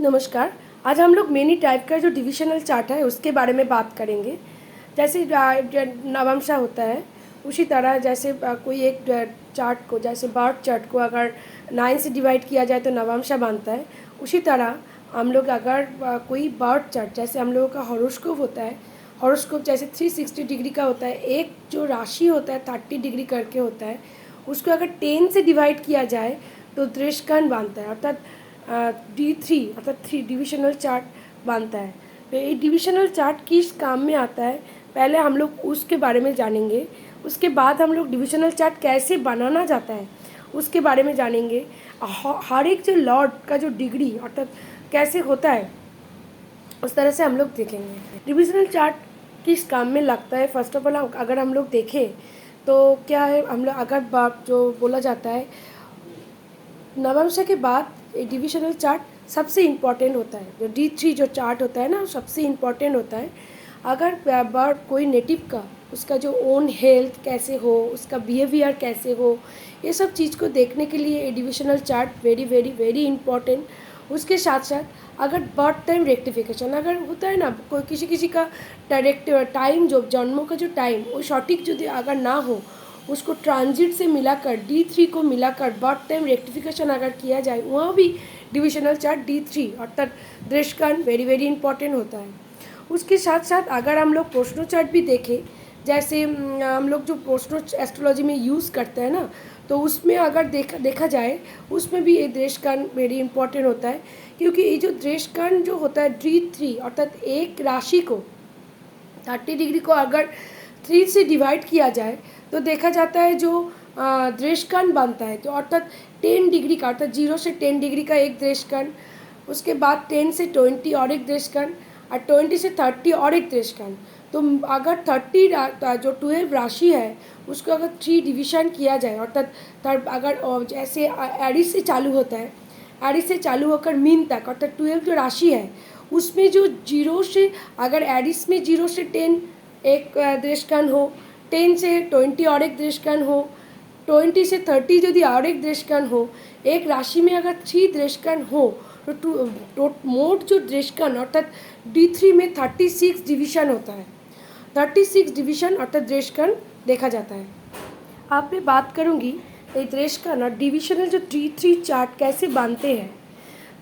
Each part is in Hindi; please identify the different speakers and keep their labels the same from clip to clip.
Speaker 1: नमस्कार। आज हम लोग मेनी टाइप का जो डिविजनल चार्ट है उसके बारे में बात करेंगे। जैसे नवमशा होता है, उसी तरह जैसे कोई एक चार्ट को, जैसे बर्थ चार्ट को अगर 9 से डिवाइड किया जाए तो नवमशा बनता है। उसी तरह हम लोग अगर कोई बर्थ चार्ट, जैसे हम लोगों का हॉरोस्कोप होता है, हॉरोस्कोप जैसे 360 डिग्री का होता है, एक जो राशि होता है 30 डिग्री करके होता है, उसको अगर 10 से डिवाइड किया जाए तो दृष्कण बनता है, अर्थात D3 अर्थात 3 डिविजनल चार्ट बनता है। तो ये डिविजनल चार्ट किस काम में आता है, पहले हम लोग उसके बारे में जानेंगे। उसके बाद हम लोग डिविजनल चार्ट कैसे बनाना जाता है उसके बारे में जानेंगे। हर एक जो लॉर्ड का जो डिग्री अर्थात कैसे होता है उस तरह से हम लोग देखेंगे। डिविजनल चार्ट किस काम में लगता है, फर्स्ट ऑफ ऑल अगर हम लोग देखें तो क्या है, हम लोग अगर जो बोला जाता है नवमशा के बाद डिविजनल चार्ट सबसे इम्पॉर्टेंट होता है। जो D3 जो चार्ट होता है ना, सबसे इम्पॉर्टेंट होता है। अगर बर्ड कोई नेटिव का, उसका जो ओन हेल्थ कैसे हो, उसका बिहेवियर कैसे हो, ये सब चीज़ को देखने के लिए divisional chart very very very important. उसके साथ साथ अगर बर्थ टाइम रेक्टिफिकेशन अगर होता है ना, कोई किसी किसी का डायरेक्ट टाइम, जो जन्मों का जो टाइम वो सटीक यदि अगर ना हो, उसको ट्रांजिट से मिलाकर D3 को मिलाकर बर्थ टाइम रेक्टिफिकेशन अगर किया जाए, वहाँ भी डिविजनल चार्ट D3 अर्थात दृष्कण वेरी वेरी इंपॉर्टेंट होता है। उसके साथ साथ अगर हम लोग पोस्टो चार्ट भी देखें, जैसे हम लोग जो पोस्टो एस्ट्रोलॉजी में यूज़ करते हैं ना, तो उसमें अगर देखा जाए उसमें भी ये दृष्कण वेरी इंपॉर्टेंट होता है। क्योंकि ये जो दृष्कण जो होता है D3 अर्थात एक राशि को 30 डिग्री को अगर 3 से डिवाइड किया जाए तो देखा जाता है जो दृष्कण बनता है, तो अर्थात 10 डिग्री का, अर्थात 0 से 10 डिग्री का एक दृष्कण, उसके बाद 10 से 20 और एक दृष्कण, और 20 से 30 और एक दृष्कण। तो अगर 30 जो 12 राशि है उसको अगर 3 डिवीजन किया जाए, अर्थात अगर जैसे एरिस से चालू होता है, एरिस से चालू होकर मीन तक अर्थात 12 जो राशि है उसमें जो 0 से, अगर एरिस में 0 से 10 एक दृष्कण हो, 10 से 20 और एक दृष्कण हो, 20 से 30 यदि और एक दृष्कण हो, एक राशि में अगर 3 दृष्कण हो तो मोट जो दृष्कण अर्थात D3 में 36 डिवीजन होता है। 36 डिवीजन अर्थात दृष्कण देखा जाता है। आप मैं बात करूँगी ये दृष्कण और डिविजनल जो D3 चार्ट कैसे बनते हैं।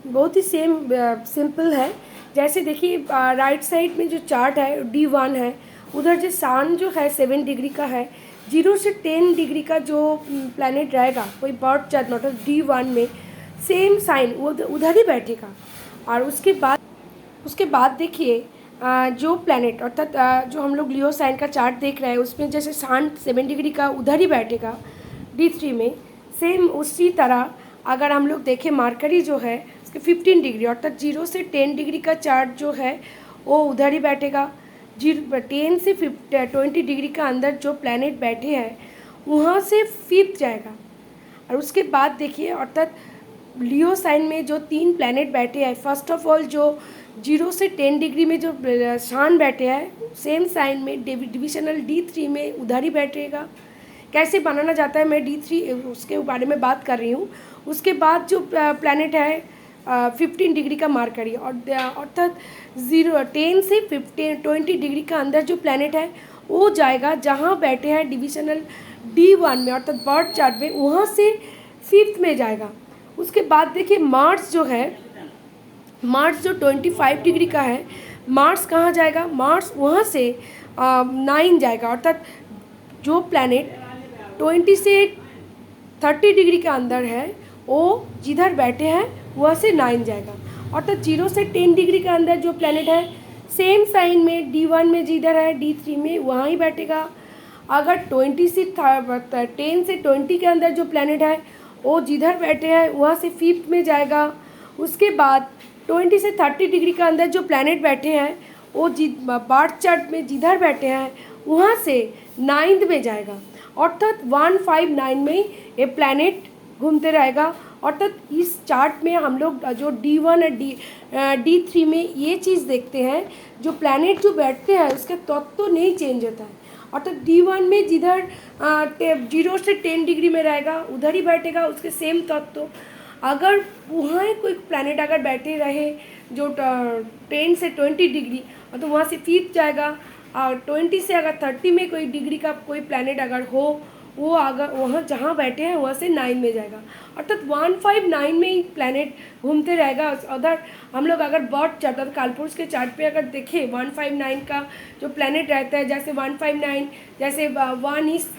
Speaker 1: बहुत ही सिंपल है। जैसे देखिए राइट साइड में जो चार्ट है D1 है, उधर जो सन जो है 7 डिग्री का है, 0 से 10 डिग्री का जो प्लैनेट रहेगा कोई बर्थ चार्ट मतलब D1 में सेम साइन वो उधर ही बैठेगा। और उसके बाद देखिए जो प्लैनेट अर्थात जो हम लोग लियो साइन का चार्ट देख रहे हैं उसमें जैसे सन 7 डिग्री का उधर ही बैठेगा D3 में। सेम उसी तरह अगर हम लोग देखें मरकरी जो है उसके 15 डिग्री अर्थात 0 से 10 डिग्री का चार्ट जो है वो उधर ही बैठेगा। 10 से 20 डिग्री का अंदर जो प्लैनेट बैठे हैं वहाँ से 5th जाएगा। और उसके बाद देखिए अर्थात लियो साइन में जो 3 प्लैनेट बैठे हैं, फर्स्ट ऑफ ऑल जो 0 से 10 डिग्री में जो सन बैठे हैं सेम साइन में डिविजनल D3 में उधर ही बैठेगा। कैसे बनाना जाता है मैं D3 उसके बारे में बात कर रही हूँ। उसके बाद जो प्लैनेट है 15 डिग्री का मरकरी और अर्थात 10 से 20 डिग्री का अंदर जो प्लैनेट है वो जाएगा जहाँ बैठे हैं डिविजनल D1 में अर्थात बर्थ चार्ट में, वहाँ से 5th में जाएगा। उसके बाद देखिए मार्स जो है, मार्स जो 25 डिग्री का है, मार्स कहाँ जाएगा, मार्स वहाँ से 9 जाएगा। अर्थात जो प्लैनेट 20 से 30 डिग्री के अंदर है वो जिधर बैठे हैं वहाँ से 9 जाएगा। अर्थात 0 से 10 डिग्री के अंदर जो प्लैनेट है सेम साइन में D1 में जिधर है D3 में वहाँ ही बैठेगा। अगर 10 से 20 के अंदर जो प्लैनेट है वो जिधर बैठे हैं वहाँ से 5th में जाएगा। उसके बाद 20 से 30 डिग्री के अंदर जो प्लैनेट बैठे हैं वो बर्थ चार्ट में जिधर बैठे हैं वहाँ से 9th में जाएगा। अर्थात 159 में ये प्लैनेट घूमते रहेगा। अर्थात इस चार्ट में हम लोग जो D1 और D3 में ये चीज़ देखते हैं, जो प्लैनेट जो बैठते हैं उसका तत्व नहीं चेंज होता है। अर्थात D1 में जिधर 0 से 10 डिग्री में रहेगा उधर ही बैठेगा उसके सेम तत्व। अगर वहाँ कोई प्लैनेट अगर बैठे रहे जो 10 से 20 डिग्री, तो वहाँ से 5th जाएगा, और 20 से अगर 30 में कोई डिग्री का कोई प्लैनेट अगर हो, वो अगर वहाँ जहाँ बैठे हैं वहाँ से 9 में जाएगा, अर्थात 159 में ही प्लैनेट घूमते रहेगा। अदर हम लोग अगर बर्थ चार्ट और कालपुरुष के चार्ट पे अगर देखें 159 का जो प्लैनेट रहता है, जैसे 159 जैसे 1 इस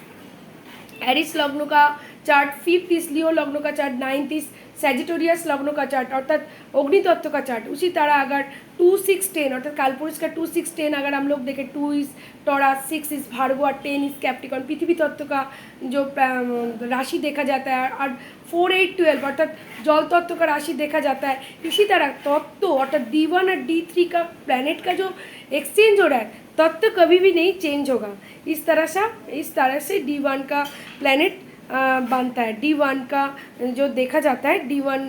Speaker 1: एरिस लग्नों का चार्ट, 5th इस लियो लग्नों का चार्ट, 9th इस सैजिटेरियस लग्नों का चार्ट अर्थात अग्नि तत्व का चार्ट। उसी तरह अगर 2 6 10 अर्थात कालपुरुष का 2 6 10 अगर हम लोग देखें, 2 इस टॉरस, 6 इस भार्गव और 10 इस कैप्टिकॉन, पृथ्वी तत्व का जो राशि देखा जाता है, और 4 8 12 अर्थात जल तत्व का राशि देखा जाता है। इसी तरह तत्व अर्थात D1 और D3 का प्लैनेट का जो एक्सचेंज हो रहा है, तत्व कभी भी नहीं चेंज होगा। इस तरह से D1 का प्लैनेट बनता है। D1 का जो देखा जाता है, D1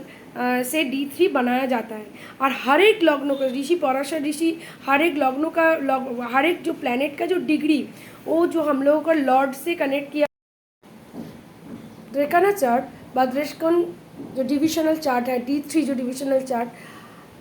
Speaker 1: से D3 बनाया जाता है। और हर एक लग्नों का ऋषि पराशर ऋषि हर एक लग्नों का हर एक जो प्लैनेट का जो डिग्री, वो जो हम लोगों को लॉर्ड से कनेक्ट किया। द्रेकाना चार्ट व द्रेकन जो डिविजनल चार्ट है, D3 जो डिविजनल चार्ट,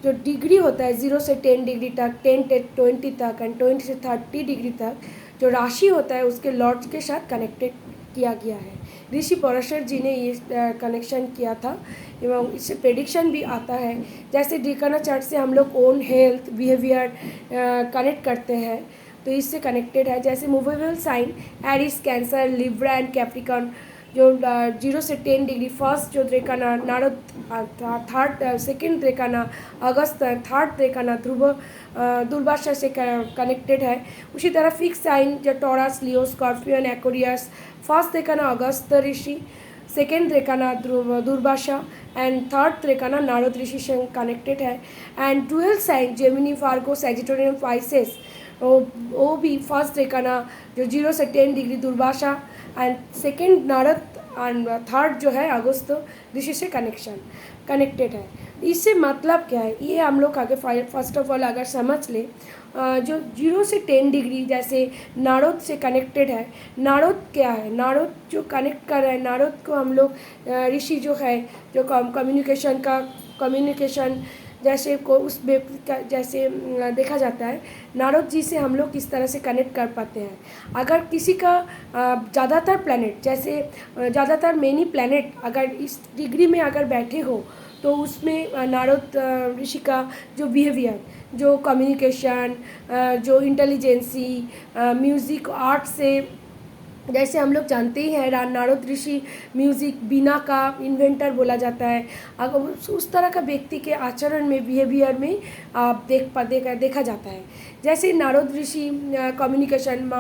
Speaker 1: जो डिग्री होता है 0 से 10 डिग्री तक, 10 से 20 तक एंड 20 से 30 डिग्री तक, जो राशि होता है उसके लॉर्ड्स के साथ कनेक्टेड किया गया है। ऋषि पराशर जी ने ये कनेक्शन किया था, एवं इससे प्रेडिक्शन भी आता है। जैसे ड्रेकाना चार्ट से हम लोग ओन हेल्थ बिहेवियर कनेक्ट करते हैं, तो इससे कनेक्टेड है। जैसे movable sign Aries, Cancer, Libra and Capricorn, जो 0 से 10 डिग्री, फर्स्ट जो द्रेकाना नारद, थर्ड सेकेंड द्रेकाना अगस्त, थर्ड द्रेकाना ध्रुव दुर्वासा से कनेक्टेड है। उसी तरह फिक्स साइन जो Taurus, Leo, scorpion, Aquarius, first द्रेकाना अगस्त ऋषि, सेकेंड द्रेकाना दुर्वासा एंड थर्ड द्रेकाना नारद ऋषि से कनेक्टेड है। And dual sign Gemini, Virgo, Sagittarius, Pisces, वो भी फर्स्ट द्रेकाना जो 0 से 10 degree Durvasa and second Narad and third जो है अगस्त ऋषि से कनेक्टेड है। इससे मतलब क्या है, ये हम लोग आगे फर्स्ट ऑफ ऑल अगर समझ ले, जो 0 से 10 डिग्री जैसे नारद से कनेक्टेड है। नारद क्या है, नारद जो कनेक्ट कर रहा है, नारद को हम लोग ऋषि जो है, जो कम्युनिकेशन जैसे को उस जैसे देखा जाता है, नारद जी से हम लोग किस तरह से कनेक्ट कर पाते हैं। अगर किसी का ज़्यादातर प्लैनेट, जैसे ज़्यादातर मेनी प्लैनेट अगर इस डिग्री में अगर बैठे हो, तो उसमें नारद ऋषि का जो बिहेवियर, जो कम्युनिकेशन, जो इंटेलिजेंसी, म्यूज़िक, आर्ट से, जैसे हम लोग जानते ही हैं नारद ऋषि म्यूज़िक बीना का इन्वेंटर बोला जाता है। अगर उस तरह का व्यक्ति के आचरण में, बिहेवियर में आप देखा जाता है। जैसे नारद ऋषि कम्युनिकेशन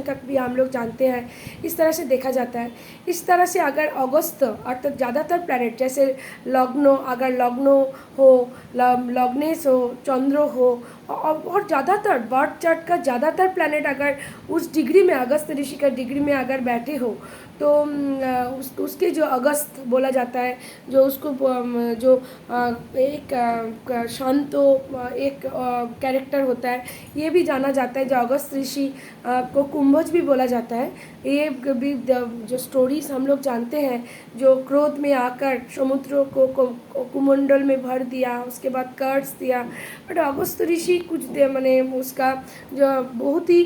Speaker 1: का भी हम लोग जानते हैं, इस तरह से देखा जाता है। इस तरह से अगर अगस्त अर्थात ज़्यादातर प्लैनेट जैसे लग्नो, अगर लग्नो हो, लग्नेश हो, चंद्र हो, और ज़्यादातर बर्थ चार्ट का ज़्यादातर प्लैनेट अगर उस डिग्री में, अगस्त ऋषि का डिग्री में अगर बैठे हो, तो उसके जो अगस्त बोला जाता है, जो उसको जो एक शांत एक कैरेक्टर होता है, ये भी जाना जाता है। जो अगस्त ऋषि को कुंभज भी बोला जाता है। ये भी जो स्टोरीज हम लोग जानते हैं, जो क्रोध में आकर समुद्र को कुमंडल में भर दिया, उसके बाद कर्ज दिया। बट अगस्त ऋषि कुछ मैंने उसका जो बहुत ही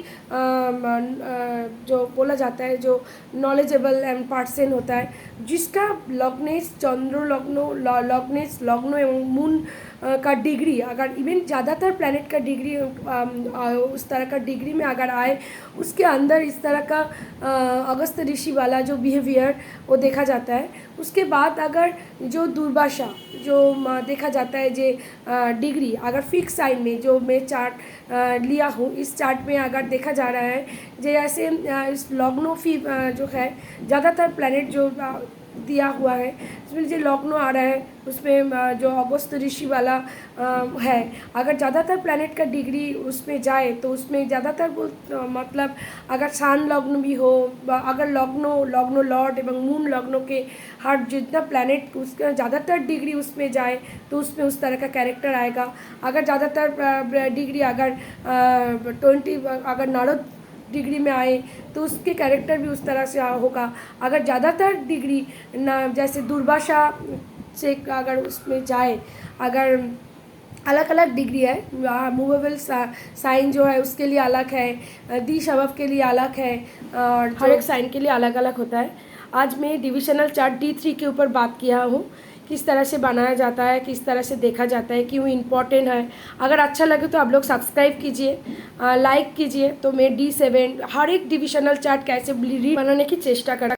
Speaker 1: जो बोला जाता है, जो नॉलेजेबल एंड पर्सन होता है, जिसका लग्नेश चंद्र लग्नेश लग्न एवं मून का डिग्री अगर इवन ज़्यादातर प्लैनेट का डिग्री उस तरह का डिग्री में अगर आए, उसके अंदर इस तरह का अगस्त ऋषि वाला जो बिहेवियर वो देखा जाता है। उसके बाद अगर जो दुर्वासा जो देखा जाता है, जो डिग्री अगर फिक्स साइन में जो मैं चार्ट लिया हूँ, इस चार्ट में अगर देखा जा रहा है, जैसे इस लग्नो जो है ज़्यादातर प्लैनेट जो दिया हुआ है, इसमें जो लग्नो आ रहा है, उसमें जो अगस्त ऋषि वाला है, अगर ज़्यादातर प्लैनेट का डिग्री उसमें जाए, तो उसमें ज़्यादातर मतलब अगर सान लग्न भी हो, अगर लग्नो लॉर्ड एवं मून लग्नों के हर जितना प्लैनेट उसका ज़्यादातर डिग्री उसमें जाए, तो उसमें उस तरह का कैरेक्टर आएगा। अगर ज़्यादातर डिग्री अगर 20 अगर नारद डिग्री में आए तो उसके कैरेक्टर भी उस तरह से होगा। अगर ज़्यादातर डिग्री ना, जैसे दूरभाषा से अगर उसमें जाए, अगर अलग अलग डिग्री है, मूवेबल साइन जो है उसके लिए अलग है, दिशा के लिए अलग है, और हर एक साइन के लिए अलग अलग होता है। आज मैं डिविजनल चार्ट D3 के ऊपर बात किया हूँ, किस तरह से बनाया जाता है, किस तरह से देखा जाता है, क्यों इम्पोर्टेंट है। अगर अच्छा लगे तो आप लोग सब्सक्राइब कीजिए, लाइक कीजिए। तो मैं D7 हर एक डिविजनल चार्ट कैसे बनाने की चेष्टा कर